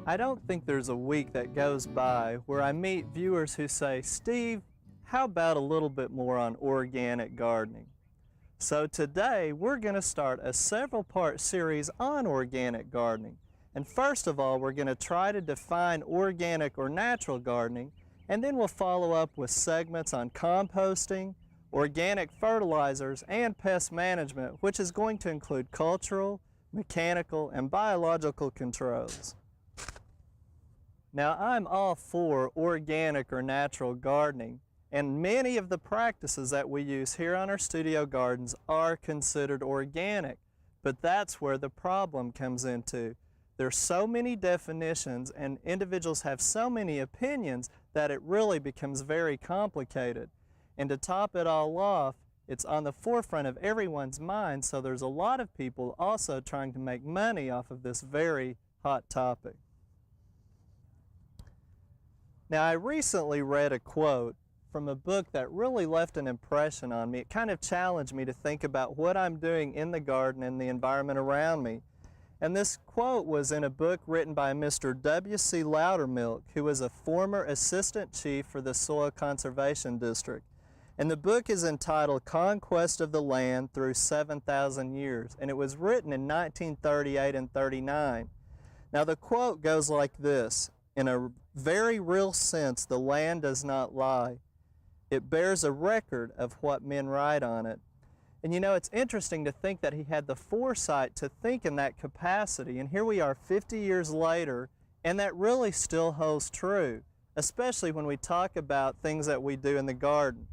I don't think there's a week that goes by where I meet viewers who say, "Steve, how about a little bit more on organic gardening?" So today we're going to start a several-part series on organic gardening. And first of all, we're going to try to define organic or natural gardening, and then we'll follow up with segments on composting, organic fertilizers, and pest management, which is going to include cultural, mechanical, and biological controls. Now, I'm all for organic or natural gardening, and many of the practices that we use here on our studio gardens are considered organic, but that's where the problem comes into. There's so many definitions and individuals have so many opinions that it really becomes very complicated. And to top it all off, it's on the forefront of everyone's mind, so there's a lot of people also trying to make money off of this very hot topic. Now, I recently read a quote from a book that really left an impression on me. It kind of challenged me to think about what I'm doing in the garden and the environment around me. And this quote was in a book written by Mr. W.C. Loudermilk, who was a former assistant chief for the Soil Conservation District. And the book is entitled Conquest of the Land Through 7,000 Years, and it was written in 1938 and 39. Now the quote goes like this: "In a very real sense, the land does not lie. It bears a record of what men write on it." And you know, it's interesting to think that he had the foresight to think in that capacity, and here we are 50 years later, and that really still holds true, especially when we talk about things that we do in the garden.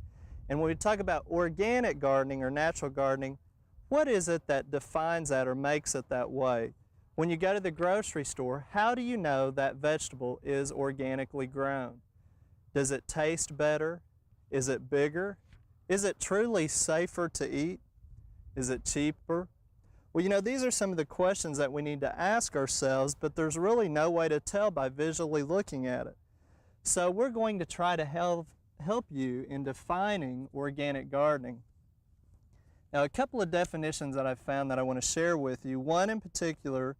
And when we talk about organic gardening or natural gardening, what is it that defines that or makes it that way? When you go to the grocery store, how do you know that vegetable is organically grown? Does it taste better? Is it bigger? Is it truly safer to eat? Is it cheaper? Well, you know, these are some of the questions that we need to ask ourselves, but there's really no way to tell by visually looking at it. So we're going to try to help you in defining organic gardening. Now, a couple of definitions that I've found that I want to share with you. One in particular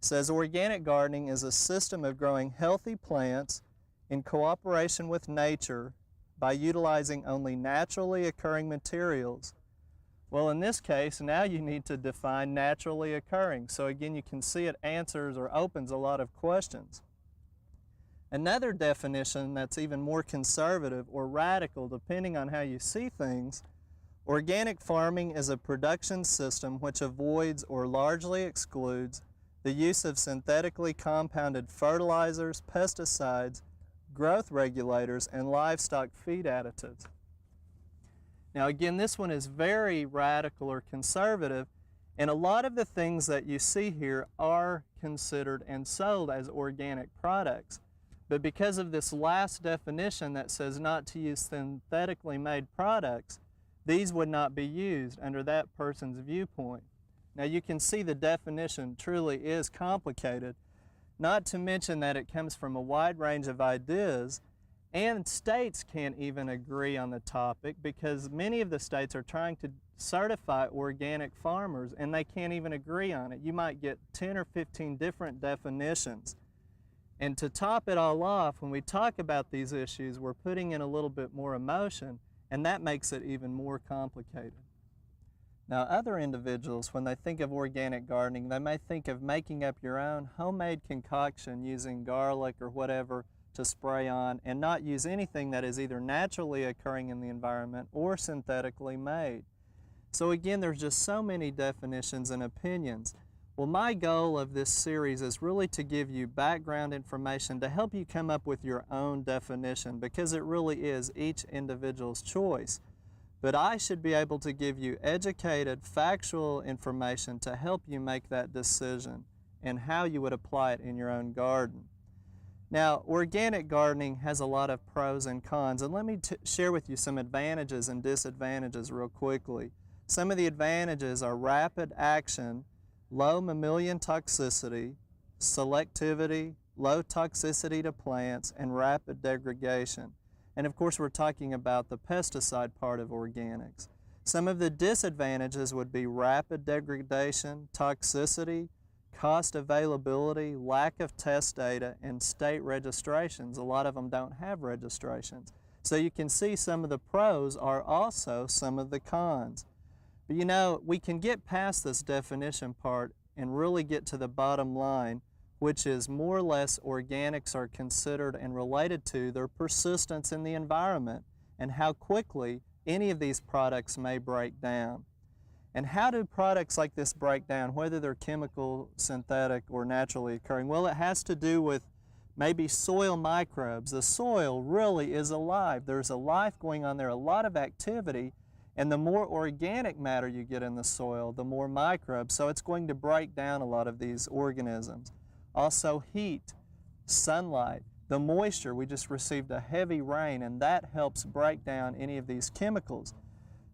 says organic gardening is a system of growing healthy plants in cooperation with nature by utilizing only naturally occurring materials. Well, in this case, now you need to define naturally occurring. So again, you can see it answers or opens a lot of questions. Another definition that's even more conservative or radical, depending on how you see things: organic farming is a production system which avoids or largely excludes the use of synthetically compounded fertilizers, pesticides, growth regulators, and livestock feed additives. Now again, this one is very radical or conservative, and a lot of the things that you see here are considered and sold as organic products. But because of this last definition that says not to use synthetically made products, these would not be used under that person's viewpoint. Now you can see the definition truly is complicated, not to mention that it comes from a wide range of ideas, and states can't even agree on the topic because many of the states are trying to certify organic farmers and they can't even agree on it. You might get 10 or 15 different definitions. And to top it all off, when we talk about these issues, we're putting in a little bit more emotion, and that makes it even more complicated. Now, other individuals, when they think of organic gardening, they may think of making up your own homemade concoction using garlic or whatever to spray on and not use anything that is either naturally occurring in the environment or synthetically made. So again, there's just so many definitions and opinions. Well, my goal of this series is really to give you background information to help you come up with your own definition, because it really is each individual's choice. But I should be able to give you educated, factual information to help you make that decision and how you would apply it in your own garden. Now, organic gardening has a lot of pros and cons, and let me share with you some advantages and disadvantages real quickly. Some of the advantages are rapid action, low mammalian toxicity, selectivity, low toxicity to plants, and rapid degradation. And of course, we're talking about the pesticide part of organics. Some of the disadvantages would be rapid degradation, toxicity, cost availability, lack of test data, and state registrations. A lot of them don't have registrations. So you can see some of the pros are also some of the cons. But you know, we can get past this definition part and really get to the bottom line, which is more or less organics are considered and related to their persistence in the environment and how quickly any of these products may break down. And how do products like this break down, whether they're chemical, synthetic, or naturally occurring? Well, it has to do with maybe soil microbes. The soil really is alive. There's a life going on there, a lot of activity, and the more organic matter you get in the soil, the more microbes. So it's going to break down a lot of these organisms. Also heat, sunlight, the moisture. We just received a heavy rain, and that helps break down any of these chemicals.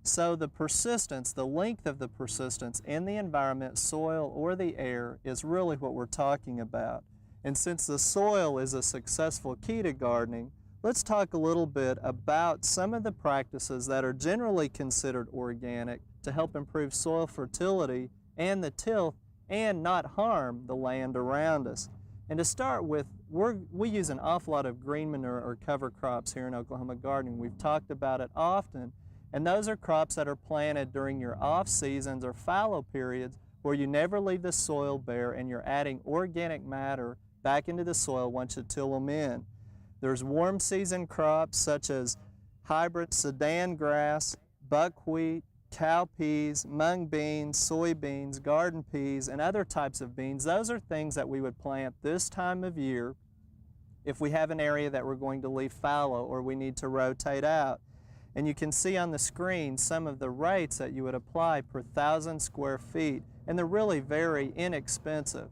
So the persistence, the length of the persistence in the environment, soil or the air, is really what we're talking about. And since the soil is a successful key to gardening, let's talk a little bit about some of the practices that are generally considered organic to help improve soil fertility and the tilth and not harm the land around us. And to start with, we use an awful lot of green manure or cover crops here in Oklahoma gardening. We've talked about it often. And those are crops that are planted during your off seasons or fallow periods where you never leave the soil bare and you're adding organic matter back into the soil once you till them in. There's warm season crops such as hybrid Sudan grass, buckwheat, cowpeas, mung beans, soybeans, garden peas, and other types of beans. Those are things that we would plant this time of year if we have an area that we're going to leave fallow or we need to rotate out. And you can see on the screen some of the rates that you would apply per 1,000 square feet, and they're really very inexpensive.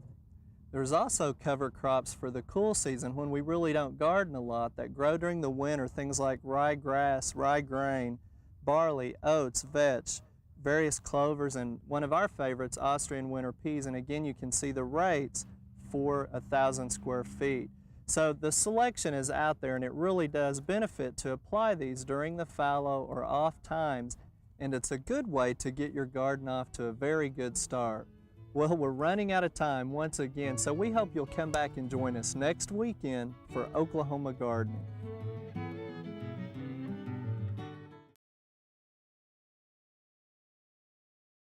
There's also cover crops for the cool season when we really don't garden a lot that grow during the winter, things like rye grass, rye grain, barley, oats, vetch, various clovers, and one of our favorites, Austrian winter peas. And again, you can see the rates for 1,000 square feet. So the selection is out there, and it really does benefit to apply these during the fallow or off times, and it's a good way to get your garden off to a very good start. Well, we're running out of time once again, so we hope you'll come back and join us next weekend for Oklahoma Gardening.